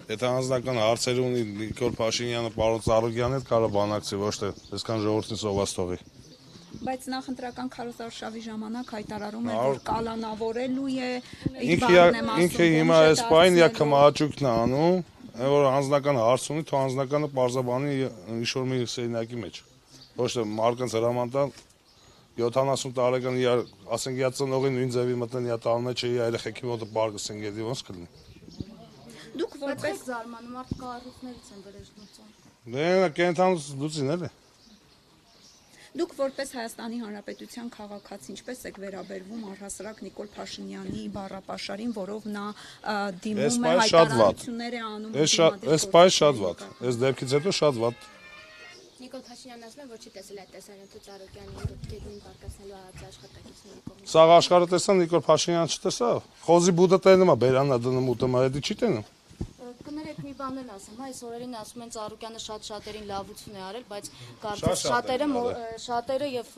Եթե անձնական հարցեր ունի Նիկոլ Փաշինյանը պարոն Ծառուկյանի հետ կարող բանակցի, ոչ թե այսքան ժողովրդին սոված թողի։ Բայց նախընտրական քարոզարշավի ժամանակ հայտարարում էր, որ կալանավորելու է ինքը հիմա այս պայն յա կմաճուկն է անում, որ անձնական հարց ունի, թող անձնականը պարզաբանի ինչ-որ մի սենյակի մեջ։ Ոչ թե մարդկանց հրամանտան 70 տարեկան ասենք յա ծնողի նույն ձևի մտնեն, յա տան մեջ յա երեխեքի մոտը պարկսեն գետի ոնց կլինի։ Դուք որպես զարմանում արդ կառույցներից են վրեժնուցում։ Դե կենթանուց լուծին էլի։ Դուք որպես Հայաստանի Հանրապետության քաղաքացի ինչպես եք վերաբերվում առհասարակ Նիկոլ Փաշինյանի բառապաշարին, որով նա դիմում է հայտարարություններ է անում։ Այս պայս շատ վատ։ Այս դեպքից հետո շատ վատ։ Նիկոլ Փաշինյանն ասում է, որ չի տեսել այդ տեսանյութը Ծառուկյանի դեպքերին պարկասնելու արած աշխատակիցների կողմից։ Սաղ աշխարհը տեսան Նիկոլ Փաշինյանը չտեսավ։ Խոզի բուդը տենում է, բերանա դնում ուտում է, դա չի տենում։ Կներեք մի բան էլ ասեմ, այս օրերին ասում են Ծառուկյանը շատերին լավություն է արել, բայց կարծես շատերը եւ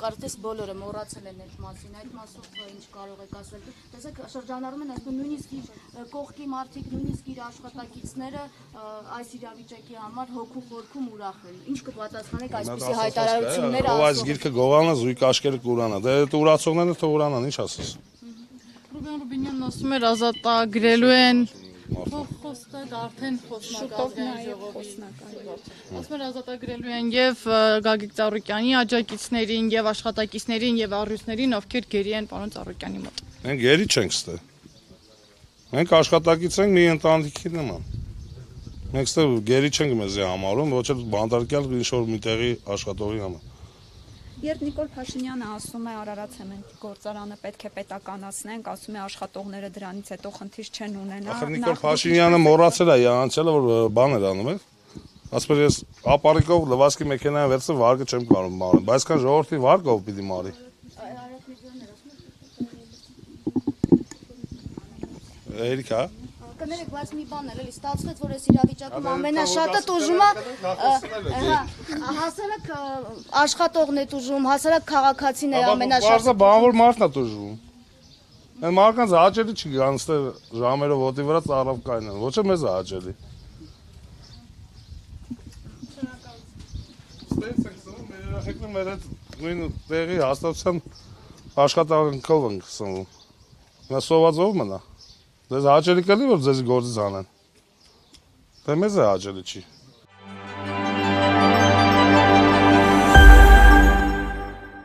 կարծես բոլորը մոռացել են այդ մասին, այդ մասով ինչ կարող եք ասել։ Տեսեք, շրջանառում են ասում նույնիսկ իր կողքի մարդիկ, նույնիսկ իր աշխատակիցները այս իրավիճակի համար հոգու խորքում ուրախ են։ Ինչ կպատասխանեք այսպիսի հայտարարություններ ասող։ Այս գիրքը գովանա, զույգ աշկերը կուրանա։ Դե ուրացողները թող ուրանան, ինչ ասես։ Ռուբեն Ռուբինյանն ասում էր ազատագրելու են խոսքը արդեն խոսնակազմի ժողովի ասում էր ազատագրելու են եւ Գագիկ Ծառուկյանի աջակիցներին եւ աշխատակիցներին եւ առյուծներին, ովքեր գերի են պարոն Ծառուկյանի մոտ։ Մենք գերի չենք ստե։ Մենք աշխատակից ենք մի ընտանիքի նման։ Մենք ստե գերի չենք մեզի համարում, ոչ էլ բանդարկյալ ինչ-որ մի տեղի աշխատողի համար։ Երբ Նիկոլ Փաշինյանը ասում է Արարատ ցեմենտի գործարանը պետք է պետականացնենք, ասում է աշխատողները դրանից հետո խնդիր չեն ունենա։ Ախր Նիկոլ Փաշինյանը մոռացել է անցյալը, որ բան էր անում է։ Ասում ես ապարիկով լվասկի մեքենայը վերցրել վարկը չեմ կարող մարել, բայց կան ժողովրդի վարկով պիտի մարի։ Էրիկա Կներեք, բայց մի բան էլ էլի ստացվեց, որ այս իրավիճակում ամենաշատը տուժում է հասարակ աշխատողն է տուժում, հասարակ քաղաքացին է ամենաշատը։ Բանվոր մարդն է տուժում։ Այն մարդկանց հաճելի չի գան ստե ժամերով ոտի վրա ծառավ կայնան, ոչ է մեզ է հաճելի։ Ստենց ենք սնում, մեր երեխեքն մեր հետ նույն տեղի հաստատության աշխատանքով ենք սնվում։ Նա սովածով մնա։ Ձեզ հաճելի կլի, որ ձեզ գործից անեն։ Դե մեզ է հաճելի չի։